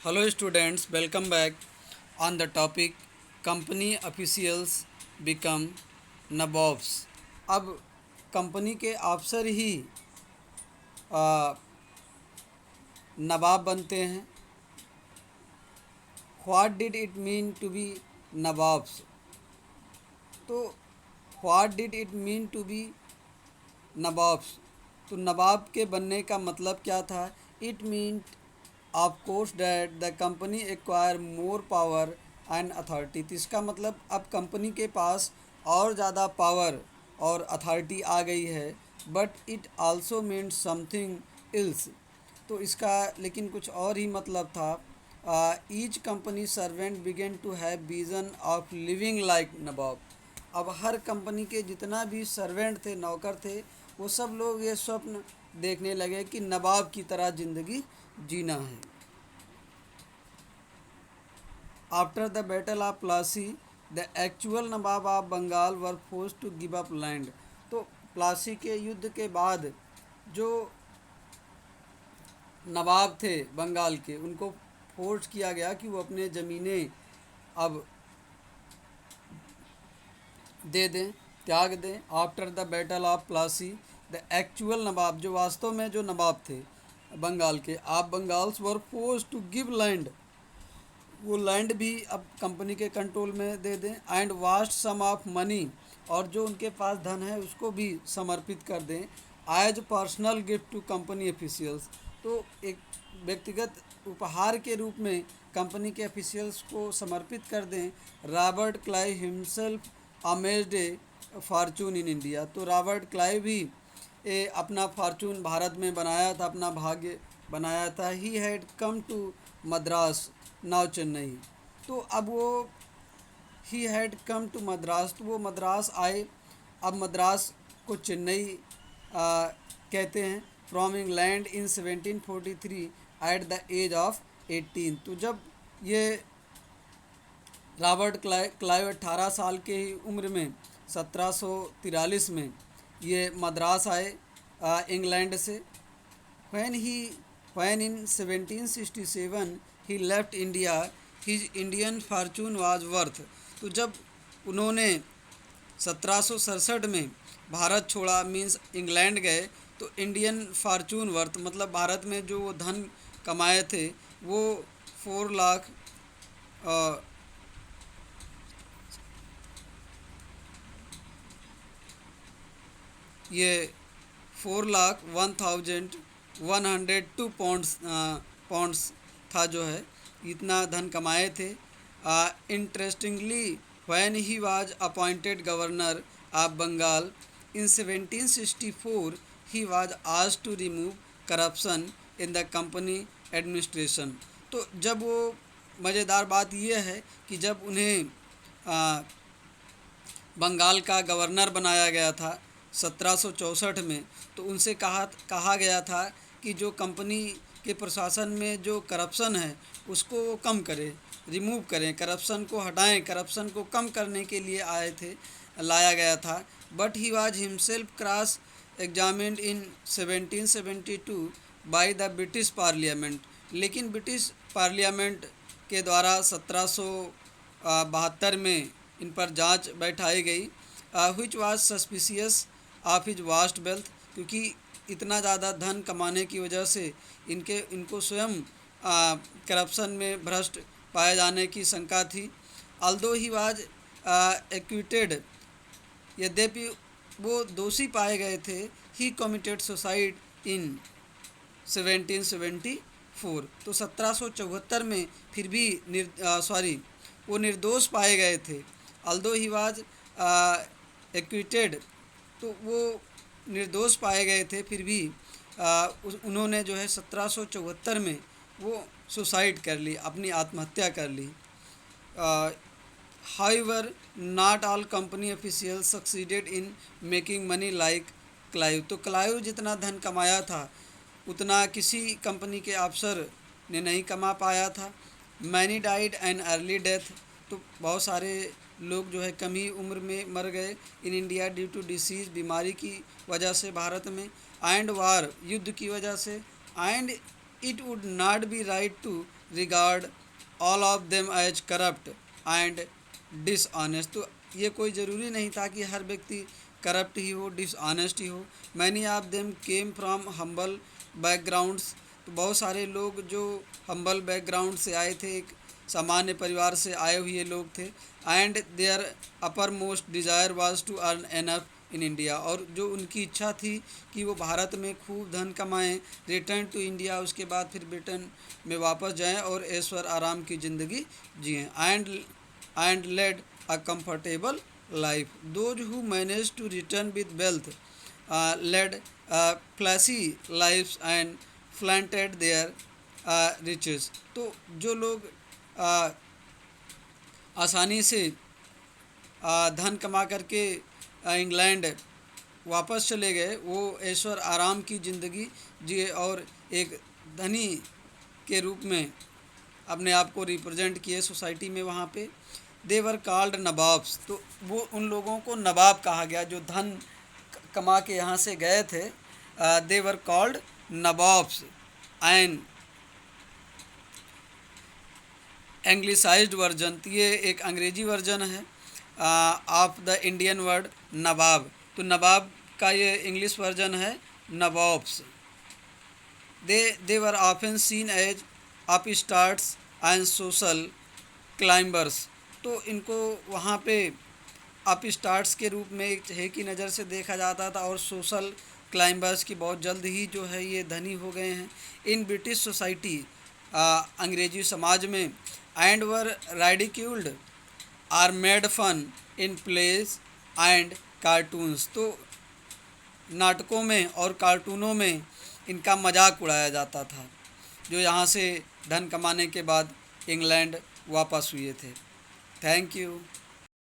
Hello students, welcome back on the topic company officials become nabobs। अब company के अफसर ही आ, नवाब बनते हैं। What did it mean to be nawabs? तो what did it mean to be nawabs? तो नवाब के बनने का मतलब क्या था? It mean of course that the company acquire more power and authority. तो इसका मतलब अब कंपनी के पास और ज़्यादा पावर और अथॉरिटी आ गई है। But it also mean something else. तो इसका लेकिन कुछ और ही मतलब था। Each company servant began to have vision of living like nawab. अब हर कंपनी के जितना भी सर्वेंट थे, नौकर थे, वो सब लोग ये स्वप्न देखने लगे कि नवाब की तरह ज़िंदगी जीना है। After the battle of Plassey the actual nawab of Bengal were force to give up land. तो प्लासी के युद्ध के बाद जो नवाब थे बंगाल के, उनको फोर्स किया गया कि वो अपने ज़मीनें अब दे दें, त्याग दें। After the battle of Plassey the actual nawab, जो वास्तव में जो नवाब थे बंगाल के, आप Bengals were force to give land, वो लैंड भी अब कंपनी के कंट्रोल में दे दें। And vast sum of money, और जो उनके पास धन है उसको भी समर्पित कर दें as personal gift to company officials. तो एक व्यक्तिगत उपहार के रूप में कंपनी के ऑफिशियल्स को समर्पित कर दें। Robert Clive himself amazed A Fortune in India. तो रॉबर्ट क्लाइव भी अपना फॉर्चून भारत में बनाया था, अपना भाग्य बनाया था। He had come to Madras now Chennai. तो अब वो he had come to Madras, तो वो मद्रास आए। अब मद्रास को चेन्नई कहते हैं। From England in 1743 at the age of 18। तो जब ये रॉबर्ट क्लाइव 18 साल के ही उम्र में 1743 में ये मद्रास आए इंग्लैंड से। When in 1767 he left India, his Indian fortune was worth। तो जब उन्होंने 1767 में भारत छोड़ा, मीन्स इंग्लैंड गए, तो इंडियन फार्चून वर्थ मतलब भारत में जो वो धन कमाए थे वो 4 लाख ये 4,01,102 पॉन्ड्स था जो है, इतना धन कमाए थे। Interestingly when he was appointed governor of Bengal in 1764 he was asked to remove corruption in the company administration. तो जब वो मज़ेदार बात यह है कि जब उन्हें बंगाल का गवर्नर बनाया गया था 1764 में, तो उनसे कहा गया था कि जो कंपनी के प्रशासन में जो करप्शन है उसको वो कम करें, रिमूव करें, करप्शन को हटाएं। करप्शन को कम करने के लिए लाया गया था। But he was himself cross examined in 1772 by the British parliament. लेकिन ब्रिटिश पार्लियामेंट के द्वारा 1772 में इन पर जांच बैठाई गई, which was suspicious of his vast wealth, क्योंकि इतना ज़्यादा धन कमाने की वजह से इनको स्वयं करप्शन में भ्रष्ट पाए जाने की शंका थी। अल्दो ही वाज एक्विटेड, यद्यपि वो दोषी पाए गए थे, ही कमिटेड सुसाइड इन 1774। तो 1774 में फिर भी वो निर्दोष पाए गए थे। अल्दो ही वाज एक्विटेड, तो वो निर्दोष पाए गए थे, फिर भी उन्होंने जो है 1774 में वो सुसाइड कर ली, अपनी आत्महत्या कर ली। However not all company officials succeeded in making money like Clive. तो क्लाइव जितना धन कमाया था उतना किसी कंपनी के अफसर ने नहीं कमा पाया था। Many died and early death. तो बहुत सारे लोग जो है कम ही उम्र में मर गए in India due to disease, बीमारी की वजह से भारत में, एंड वार, युद्ध की वजह से। And it would not be right to regard all of them as corrupt and dishonest. तो ये कोई ज़रूरी नहीं था कि हर व्यक्ति करप्ट ही हो, डिसऑनेस्ट ही हो। Many of them came from humble backgrounds. तो बहुत सारे लोग जो हम्बल बैकग्राउंड से आए थे, एक सामान्य परिवार से आए हुए लोग थे। And their upper most desire was to earn enough in India. और जो उनकी इच्छा थी कि वो भारत में खूब धन कमाएं, रिटर्न टू इंडिया, उसके बाद फिर ब्रिटेन में वापस जाएं और ऐश्वर्य आराम की ज़िंदगी जिएं। And led a comfortable life. Those who managed to return with wealth led flashy lives and flaunted their riches. तो जो लोग आसानी से धन कमा करके इंग्लैंड वापस चले गए, वो ऐश्वर्य आराम की ज़िंदगी जिए और एक धनी के रूप में अपने आप को रिप्रेजेंट किए सोसाइटी में वहाँ पे। दे वर कॉल्ड नवाब्स। तो वो उन लोगों को नवाब कहा गया जो धन कमा के यहाँ से गए थे। They were called nawabs and anglicised version. तो ये एक अंग्रेजी वर्जन है of the Indian word nawab. तो नवाब का ये इंग्लिश वर्जन है nawabs. They were often seen as upstarts and social climbers. तो इनको वहाँ पे अप स्टार्ट्स के रूप में एक चहेती की नज़र से देखा जाता था और सोशल क्लाइंबर्स की बहुत जल्द ही जो है ये धनी हो गए हैं इन ब्रिटिश सोसाइटी, अंग्रेजी समाज में। And were ridiculed or made fun in plays and cartoons. तो नाटकों में और कार्टूनों में इनका मजाक उड़ाया जाता था जो यहाँ से धन कमाने के बाद इंग्लैंड वापस हुए थे। Thank you.